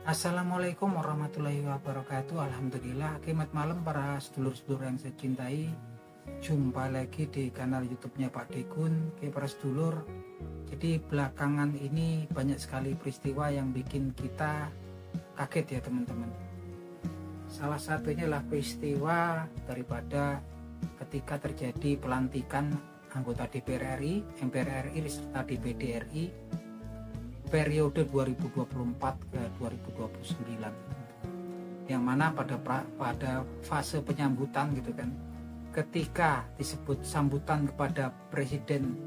Assalamualaikum warahmatullahi wabarakatuh. Alhamdulillah, selamat malam para sedulur-sedulur yang saya cintai. Jumpa lagi di kanal YouTube-nya Pak Dekun. Oke para sedulur, jadi belakangan ini banyak sekali peristiwa yang bikin kita kaget ya teman-teman. Salah satunya adalah peristiwa daripada ketika terjadi pelantikan anggota DPR RI, MPR RI serta DPD RI periode 2024 ke 2029, yang mana pada fase penyambutan gitu kan, ketika disebut sambutan kepada Presiden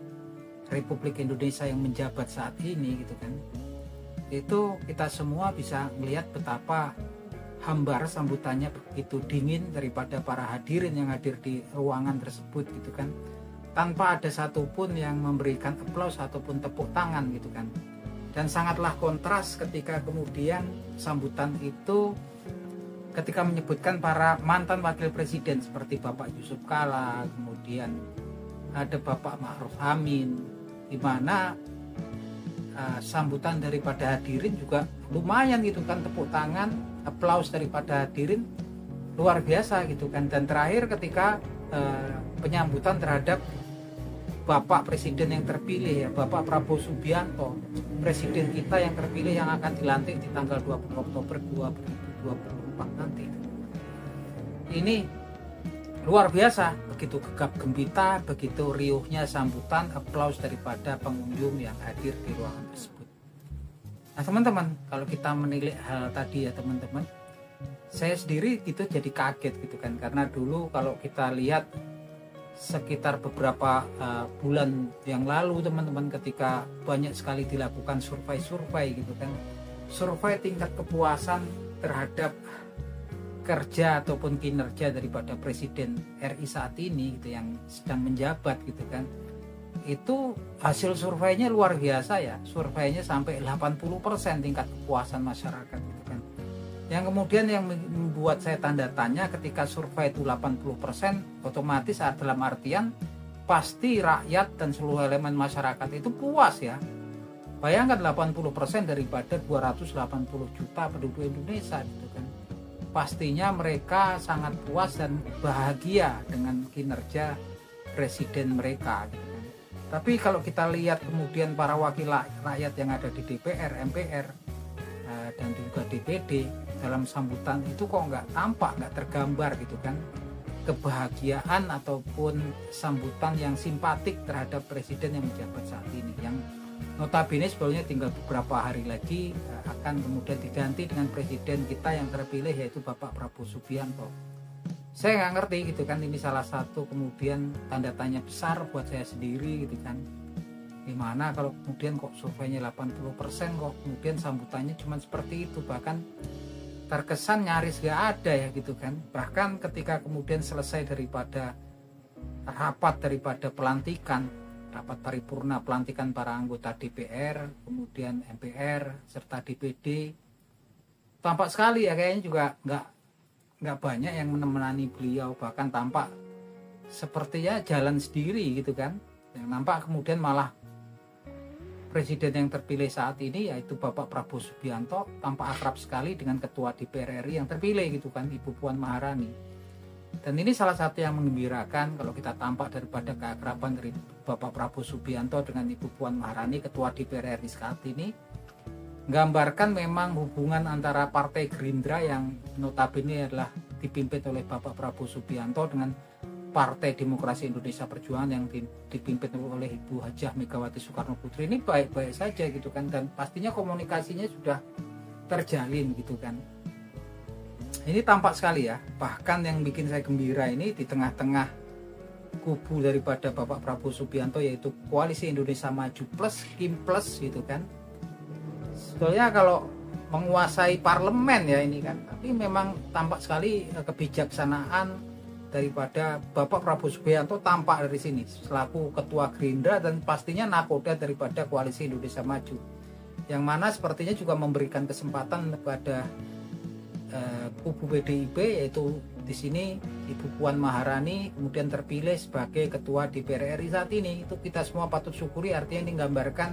Republik Indonesia yang menjabat saat ini gitu kan, itu kita semua bisa melihat betapa hambar sambutannya, begitu dingin daripada para hadirin yang hadir di ruangan tersebut gitu kan, tanpa ada satupun yang memberikan aplaus ataupun tepuk tangan gitu kan. Dan sangatlah kontras ketika kemudian sambutan itu ketika menyebutkan para mantan wakil presiden seperti Bapak Yusuf Kalla, kemudian ada Bapak Ma'ruf Amin, di mana sambutan daripada hadirin juga lumayan gitu kan, tepuk tangan, aplaus daripada hadirin luar biasa gitu kan. Dan terakhir ketika penyambutan terhadap Bapak Presiden yang terpilih ya, Bapak Prabowo Subianto, Presiden kita yang terpilih yang akan dilantik di tanggal 20 Oktober 2024 nanti. Ini luar biasa, begitu gegap gempita, begitu riuhnya sambutan, aplaus daripada pengunjung yang hadir di ruangan tersebut. Nah teman-teman, kalau kita menilai hal tadi ya teman-teman, saya sendiri itu jadi kaget gitu kan, karena dulu kalau kita lihat sekitar beberapa bulan yang lalu teman-teman, ketika banyak sekali dilakukan survei gitu kan, survei tingkat kepuasan terhadap kerja ataupun kinerja daripada Presiden RI saat ini gitu, yang sedang menjabat gitu kan, itu hasil surveinya luar biasa ya, surveinya sampai 80% tingkat kepuasan masyarakat gitu kan. Yang kemudian yang membuat saya tanda tanya, ketika survei itu 80%, otomatis dalam artian pasti rakyat dan seluruh elemen masyarakat itu puas ya. Bayangkan 80% daripada 280 juta penduduk Indonesia gitu kan. Pastinya mereka sangat puas dan bahagia dengan kinerja presiden mereka gitu kan. Tapi kalau kita lihat kemudian para wakil rakyat yang ada di DPR, MPR dan juga DPD, dalam sambutan itu kok nggak tampak, nggak tergambar gitu kan, kebahagiaan ataupun sambutan yang simpatik terhadap presiden yang menjabat saat ini, yang notabene sebetulnya tinggal beberapa hari lagi akan kemudian diganti dengan presiden kita yang terpilih, yaitu Bapak Prabowo Subianto. Saya nggak ngerti gitu kan, ini salah satu kemudian tanda tanya besar buat saya sendiri gitu kan, dimana kalau kemudian kok surveinya 80% kok kemudian sambutannya cuma seperti itu, bahkan terkesan nyaris gak ada ya gitu kan. Bahkan ketika kemudian selesai daripada rapat daripada pelantikan, rapat paripurna pelantikan para anggota DPR, kemudian MPR serta DPD, tampak sekali ya kayaknya juga nggak banyak yang menemani beliau, bahkan tampak sepertinya jalan sendiri gitu kan. Yang nampak kemudian malah Presiden yang terpilih saat ini, yaitu Bapak Prabowo Subianto, tampak akrab sekali dengan Ketua DPR RI yang terpilih gitu kan, Ibu Puan Maharani. Dan ini salah satu yang menggembirakan kalau kita tampak daripada keakraban dari Bapak Prabowo Subianto dengan Ibu Puan Maharani, Ketua DPR RI saat ini, menggambarkan memang hubungan antara Partai Gerindra yang notabene adalah dipimpin oleh Bapak Prabowo Subianto dengan Partai Demokrasi Indonesia Perjuangan yang dipimpin oleh Ibu Hajah Megawati Soekarno Putri ini baik-baik saja gitu kan, dan pastinya komunikasinya sudah terjalin gitu kan. Ini tampak sekali ya. Bahkan yang bikin saya gembira ini, di tengah-tengah kubu daripada Bapak Prabowo Subianto, yaitu Koalisi Indonesia Maju plus Kim plus gitu kan, sebetulnya kalau menguasai parlemen ya ini kan, tapi memang tampak sekali kebijaksanaan daripada Bapak Prabowo Subianto tampak dari sini selaku Ketua Gerindra dan pastinya nakoda daripada Koalisi Indonesia Maju, yang mana sepertinya juga memberikan kesempatan kepada kubu PDIP, yaitu di sini Ibu Puan Maharani kemudian terpilih sebagai Ketua DPR RI saat ini. Itu kita semua patut syukuri, artinya ini menggambarkan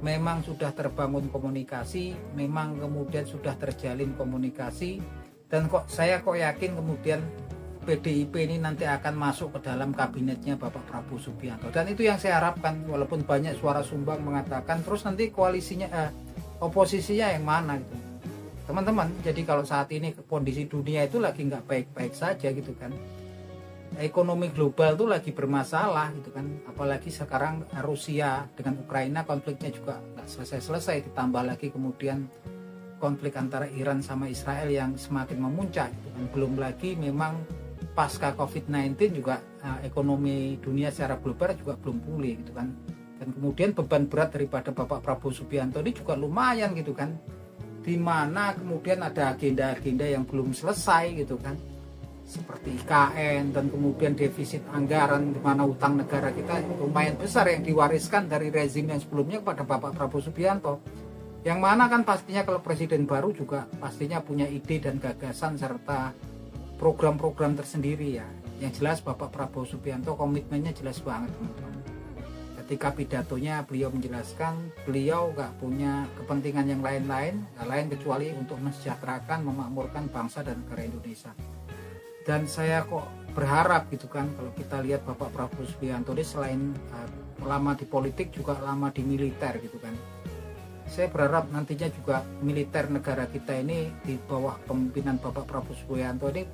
memang sudah terbangun komunikasi, memang kemudian sudah terjalin komunikasi, dan saya yakin kemudian PDIP ini nanti akan masuk ke dalam kabinetnya Bapak Prabowo Subianto, dan itu yang saya harapkan. Walaupun banyak suara sumbang mengatakan terus nanti koalisinya oposisinya yang mana gitu, teman-teman. Jadi kalau saat ini kondisi dunia itu lagi nggak baik-baik saja gitu kan, ekonomi global itu lagi bermasalah gitu kan, apalagi sekarang Rusia dengan Ukraina konfliknya juga nggak selesai-selesai, ditambah lagi kemudian konflik antara Iran sama Israel yang semakin memuncak gitu kan. Belum lagi memang pasca COVID-19 juga ekonomi dunia secara global juga belum pulih gitu kan, dan kemudian beban berat daripada Bapak Prabowo Subianto ini juga lumayan gitu kan, dimana kemudian ada agenda-agenda yang belum selesai gitu kan, seperti IKN, dan kemudian defisit anggaran, di mana utang negara kita lumayan besar yang diwariskan dari rezim yang sebelumnya kepada Bapak Prabowo Subianto, yang mana kan pastinya kalau presiden baru juga pastinya punya ide dan gagasan serta program-program tersendiri ya. Yang jelas Bapak Prabowo Subianto komitmennya jelas banget teman-teman. Ketika pidatonya beliau menjelaskan beliau gak punya kepentingan yang lain-lain, gak lain kecuali untuk mensejahterakan, memakmurkan bangsa dan negara Indonesia. Dan saya kok berharap gitu kan, kalau kita lihat Bapak Prabowo Subianto ini selain lama di politik juga lama di militer gitu kan. Saya berharap nantinya juga militer negara kita ini di bawah kepemimpinan Bapak Prabowo Subianto ini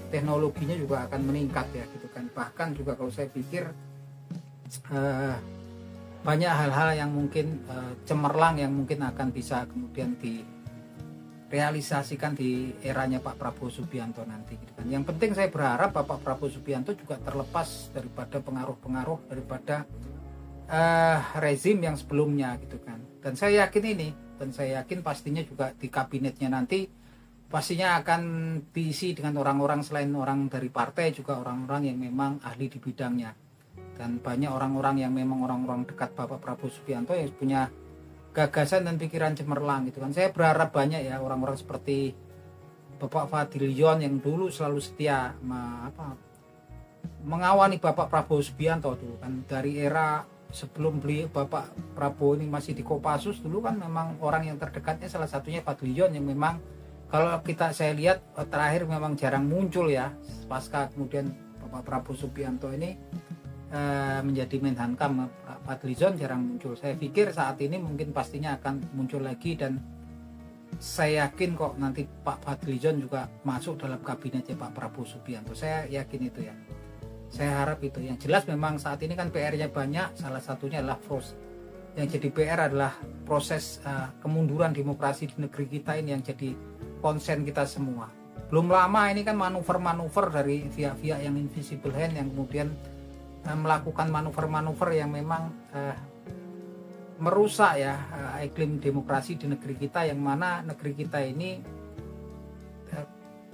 teknologinya juga akan meningkat ya gitu kan. Bahkan juga kalau saya pikir banyak hal-hal yang mungkin cemerlang yang mungkin akan bisa kemudian direalisasikan di eranya Pak Prabowo Subianto nanti gitu kan. Yang penting saya berharap Bapak Prabowo Subianto juga terlepas daripada pengaruh-pengaruh daripada rezim yang sebelumnya gitu kan. Dan saya yakin pastinya juga di kabinetnya nanti pastinya akan diisi dengan orang-orang selain orang dari partai, juga orang-orang yang memang ahli di bidangnya, dan banyak orang-orang yang memang orang-orang dekat Bapak Prabowo Subianto yang punya gagasan dan pikiran cemerlang gitu kan. Saya berharap banyak ya orang-orang seperti Bapak Fadlizon yang dulu selalu setia mengawani Bapak Prabowo Subianto dulu kan, dari era sebelum Bapak Prabowo ini masih di Kopassus dulu kan, memang orang yang terdekatnya salah satunya Fadlizon yang memang kalau saya lihat terakhir memang jarang muncul ya, pasca kemudian Bapak Prabowo Subianto ini menjadi Menhankam, Fadlizon jarang muncul. Saya pikir saat ini mungkin pastinya akan muncul lagi, dan saya yakin kok nanti Pak Fadlizon juga masuk dalam kabinetnya Pak Prabowo Subianto. Saya yakin itu ya. Saya harap itu. Yang jelas memang saat ini kan PR-nya banyak, salah satunya adalah yang jadi PR adalah proses kemunduran demokrasi di negeri kita ini yang jadi konsen kita semua. Belum lama ini kan manuver-manuver dari pihak-pihak yang invisible hand yang kemudian melakukan manuver-manuver yang memang merusak ya iklim demokrasi di negeri kita, yang mana negeri kita ini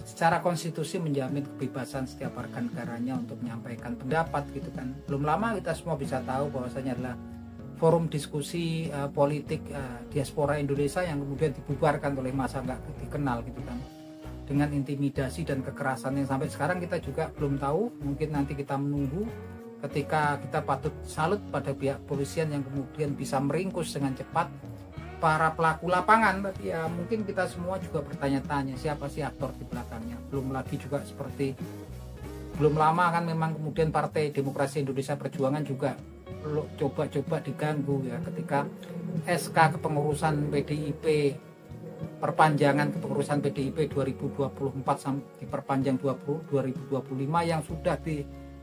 secara konstitusi menjamin kebebasan setiap warga negaranya untuk menyampaikan pendapat gitu kan. Belum lama kita semua bisa tahu bahwasanya adalah forum diskusi politik diaspora Indonesia yang kemudian dibubarkan oleh masa nggak dikenal gitu kan, dengan intimidasi dan kekerasan yang sampai sekarang kita juga belum tahu. Mungkin nanti kita menunggu ketika kita patut salut pada pihak polisian yang kemudian bisa meringkus dengan cepat para pelaku lapangan. Tapi ya mungkin kita semua juga bertanya-tanya siapa sih aktor di belakangnya. Belum lagi juga seperti belum lama kan memang kemudian Partai Demokrasi Indonesia Perjuangan juga coba-coba diganggu ya, ketika SK kepengurusan PDIP, perpanjangan kepengurusan PDIP 2024 sampai diperpanjang 2025 yang sudah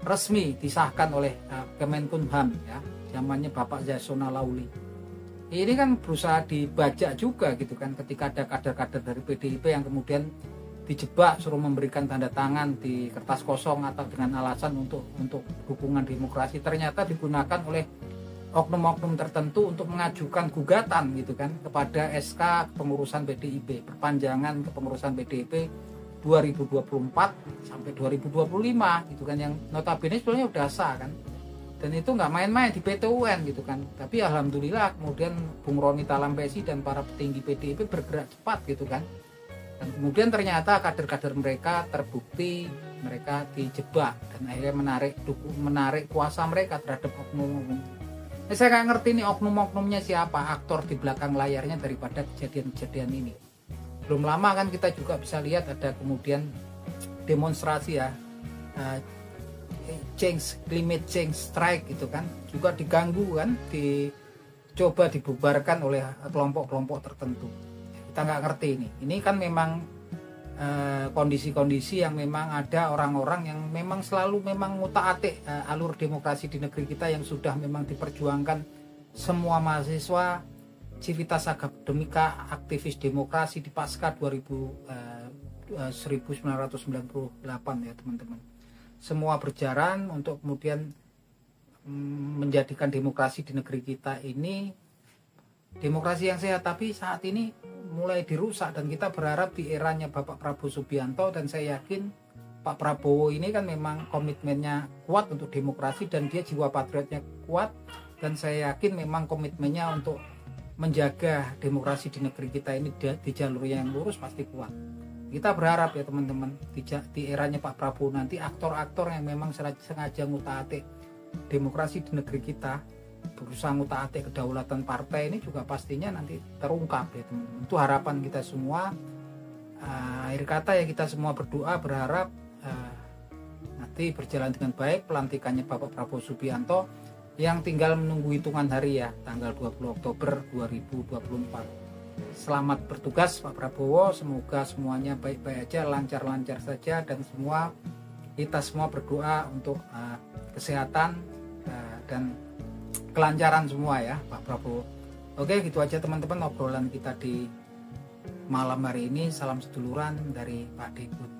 resmi disahkan oleh Kemenkumham ya, zamannya Bapak Yasona Lauli. Ini kan berusaha dibajak juga gitu kan, ketika ada kader-kader dari PDIP yang kemudian dijebak suruh memberikan tanda tangan di kertas kosong atau dengan alasan untuk dukungan demokrasi, ternyata digunakan oleh oknum-oknum tertentu untuk mengajukan gugatan gitu kan kepada SK kepengurusan PDIP, perpanjangan kepengurusan PDIP 2024 sampai 2025 gitu kan, yang notabene sebetulnya udah sah kan. Dan itu nggak main-main di PT UN gitu kan. Tapi alhamdulillah kemudian Bung Roni Talapesi dan para petinggi PDIP bergerak cepat gitu kan. Dan kemudian ternyata kader-kader mereka terbukti mereka dijebak dan akhirnya menarik kuasa mereka terhadap oknum Saya nggak ngerti nih oknum-oknumnya siapa, aktor di belakang layarnya daripada kejadian-kejadian ini. Belum lama kan kita juga bisa lihat ada kemudian demonstrasi ya, climate change strike gitu kan, juga diganggu kan, dicoba dibubarkan oleh kelompok-kelompok tertentu. Kita nggak ngerti ini kan memang kondisi-kondisi yang memang ada orang-orang yang memang selalu memang ngutak-atik alur demokrasi di negeri kita yang sudah memang diperjuangkan semua mahasiswa, civitas akademika, aktivis demokrasi di pasca 1998 ya teman-teman. Semua berjalan untuk kemudian menjadikan demokrasi di negeri kita ini demokrasi yang sehat, tapi saat ini mulai dirusak dan kita berharap di eranya Bapak Prabowo Subianto, dan saya yakin Pak Prabowo ini kan memang komitmennya kuat untuk demokrasi dan dia jiwa patriotnya kuat, dan saya yakin memang komitmennya untuk menjaga demokrasi di negeri kita ini di jalur yang lurus pasti kuat. Kita berharap ya teman-teman di eranya Pak Prabowo nanti aktor-aktor yang memang sengaja ngutak-atik demokrasi di negeri kita, berusaha ngutak-atik kedaulatan partai ini juga pastinya nanti terungkap ya teman-teman. Itu harapan kita semua. Akhir kata ya kita semua berdoa berharap nanti berjalan dengan baik pelantikannya Bapak Prabowo Subianto yang tinggal menunggu hitungan hari ya, tanggal 20 Oktober 2024. Selamat bertugas Pak Prabowo, semoga semuanya baik-baik aja, lancar-lancar saja, dan kita semua berdoa untuk kesehatan dan kelancaran semua ya Pak Prabowo. Oke, gitu aja teman-teman obrolan kita di malam hari ini. Salam seduluran dari Pak Dekut.